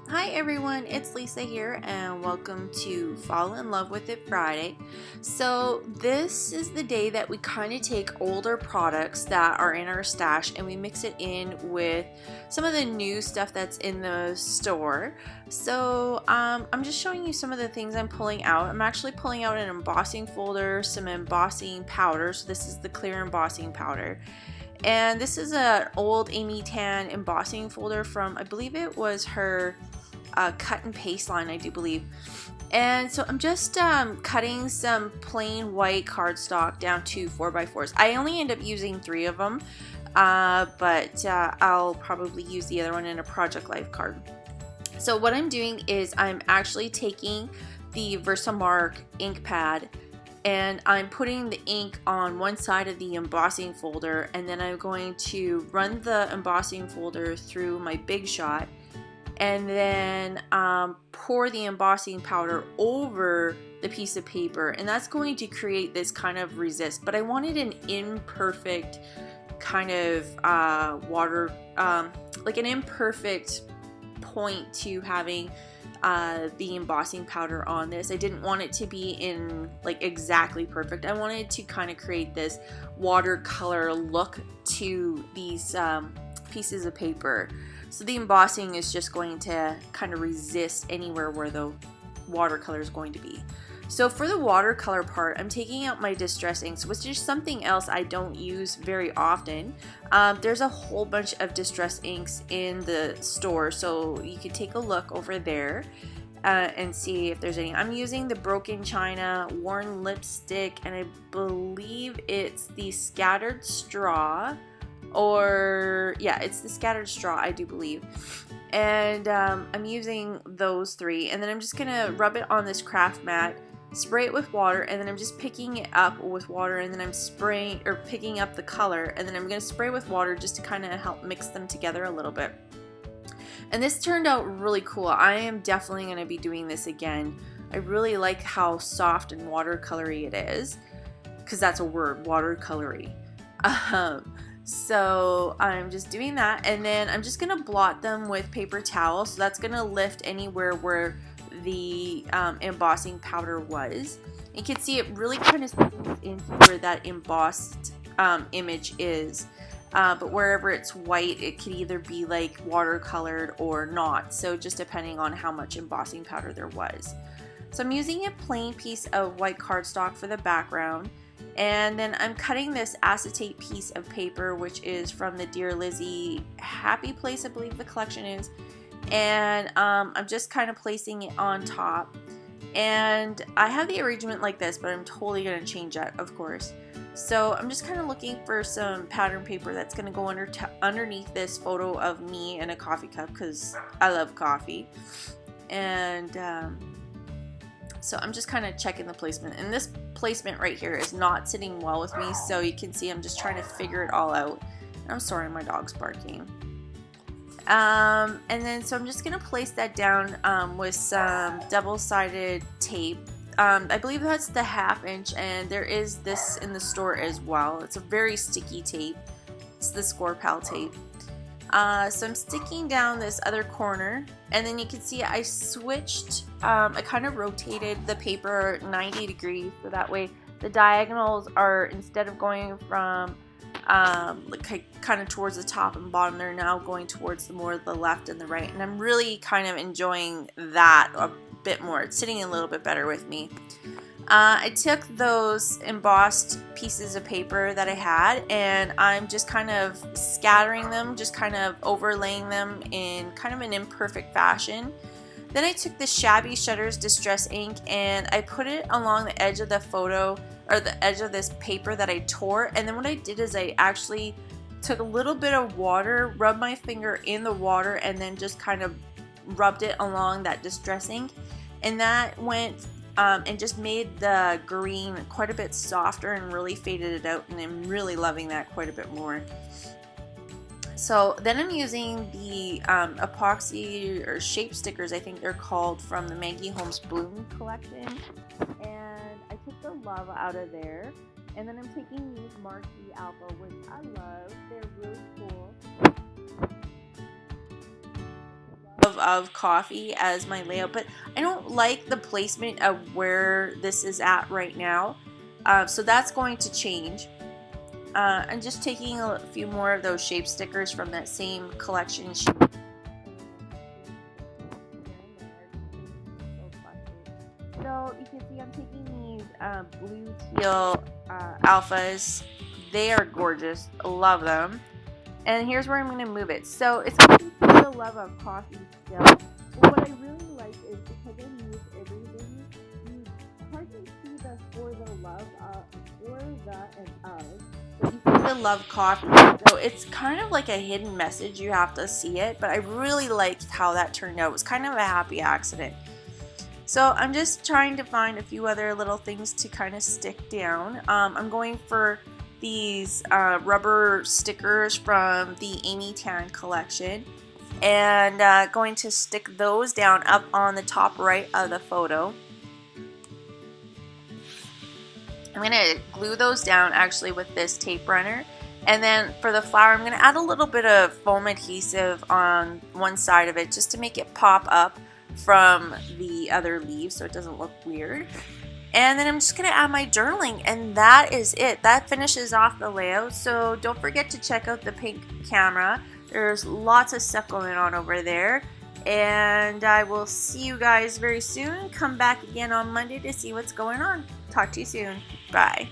Hi everyone, it's Lisa here and welcome to Fall in Love with It Friday. So this is the day that we kind of take older products that are in our stash and we mix it in with some of the new stuff that's in the store. So I'm just showing you some of the things I'm pulling out. I'm actually pulling out an embossing folder, some embossing powder. So this is the clear embossing powder. And this is an old Amy Tan embossing folder from, I believe it was her cut and paste line, I do believe. And so I'm just cutting some plain white cardstock down to 4x4s. I only end up using 3 of them, but I'll probably use the other one in a Project Life card. So what I'm doing is I'm actually taking the Versamark ink pad and I'm putting the ink on one side of the embossing folder, and then I'm going to run the embossing folder through my Big Shot and then pour the embossing powder over the piece of paper, and that's going to create this kind of resist. But I wanted an imperfect kind of water, like an imperfect point to having the embossing powder on this. I didn't want it to be in like exactly perfect. I wanted to kind of create this watercolor look to these pieces of paper. So the embossing is just going to kind of resist anywhere where the watercolor is going to be. So for the watercolor part, I'm taking out my Distress inks, which is something else I don't use very often. There's a whole bunch of Distress inks in the store, so you can take a look over there and see if there's any. I'm using the Broken China, Worn Lipstick, and I believe it's the Scattered Straw. Or yeah, it's the Scattered Straw, I do believe. And I'm using those 3, and then I'm just gonna rub it on this craft mat, spray it with water, and then I'm just picking it up with water, and then I'm spraying or picking up the color, and then I'm gonna spray with water just to kind of help mix them together a little bit. And this turned out really cool. I am definitely gonna be doing this again. I really like how soft and watercolory it is, because that's a word, watercolory. So I'm just doing that, and then I'm just gonna blot them with paper towel, so that's gonna lift anywhere where the embossing powder was. You can see it really kind of sinks into where that embossed image is, but wherever it's white, it could either be like watercolored or not, so just depending on how much embossing powder there was. So I'm using a plain piece of white cardstock for the background. And then I'm cutting this acetate piece of paper, which is from the Dear Lizzy Happy Place, I believe the collection is. And I'm just kind of placing it on top. And I have the arrangement like this, but I'm totally going to change that, of course. So I'm just kind of looking for some pattern paper that's going to go underneath this photo of me in a coffee cup, because I love coffee. And so I'm just kind of checking the placement, and this placement right here is not sitting well with me, so you can see I'm just trying to figure it all out. I'm sorry, my dog's barking. And then so I'm just gonna place that down with some double-sided tape. I believe that's the 1/2 inch, and there is this in the store as well. It's a very sticky tape. It's the Score Pal tape. So I'm sticking down this other corner, and then you can see I switched, I kind of rotated the paper 90 degrees, so that way the diagonals are, instead of going from like kind of towards the top and bottom, they're now going towards the left and the right, and I'm really kind of enjoying that a bit more. It's sitting a little bit better with me. I took those embossed pieces of paper that I had, and I'm just kind of scattering them, just kind of overlaying them in kind of an imperfect fashion. Then I took the Shabby Shutters Distress ink and I put it along the edge of the photo, or the edge of this paper that I tore, and then what I did is I actually took a little bit of water, rubbed my finger in the water, and then just kind of rubbed it along that distress ink, and that went and just made the green quite a bit softer and really faded it out, and I'm really loving that quite a bit more. So then I'm using the epoxy or shape stickers, I think they're called, from the Maggie Holmes Bloom collection, and I took the lava out of there, and then I'm taking these Marquee Alpha, which I love. They're really cool. of coffee as my layout, but I don't like the placement of where this is at right now. So that's going to change. I'm just taking a few more of those shape stickers from that same collection sheet. So you can see I'm taking these blue teal alphas. They are gorgeous. Love them. And here's where I'm going to move it. So it's going to be for the love of coffee still. But what I really like is because I move everything, you hardly see the for the love of, for the and of. But you see the love coffee. So it's kind of like a hidden message. You have to see it. But I really liked how that turned out. It was kind of a happy accident. So I'm just trying to find a few other little things to kind of stick down. I'm going for these rubber stickers from the Amy Tan collection, and going to stick those down up on the top right of the photo. I'm going to glue those down actually with this tape runner, and then for the flower I'm going to add a little bit of foam adhesive on one side of it just to make it pop up from the other leaves so it doesn't look weird. And then I'm just going to add my journaling, and that is it. That finishes off the layout. So don't forget to check out the pink camera. There's lots of stuff going on over there. And I will see you guys very soon. Come back again on Monday to see what's going on. Talk to you soon. Bye.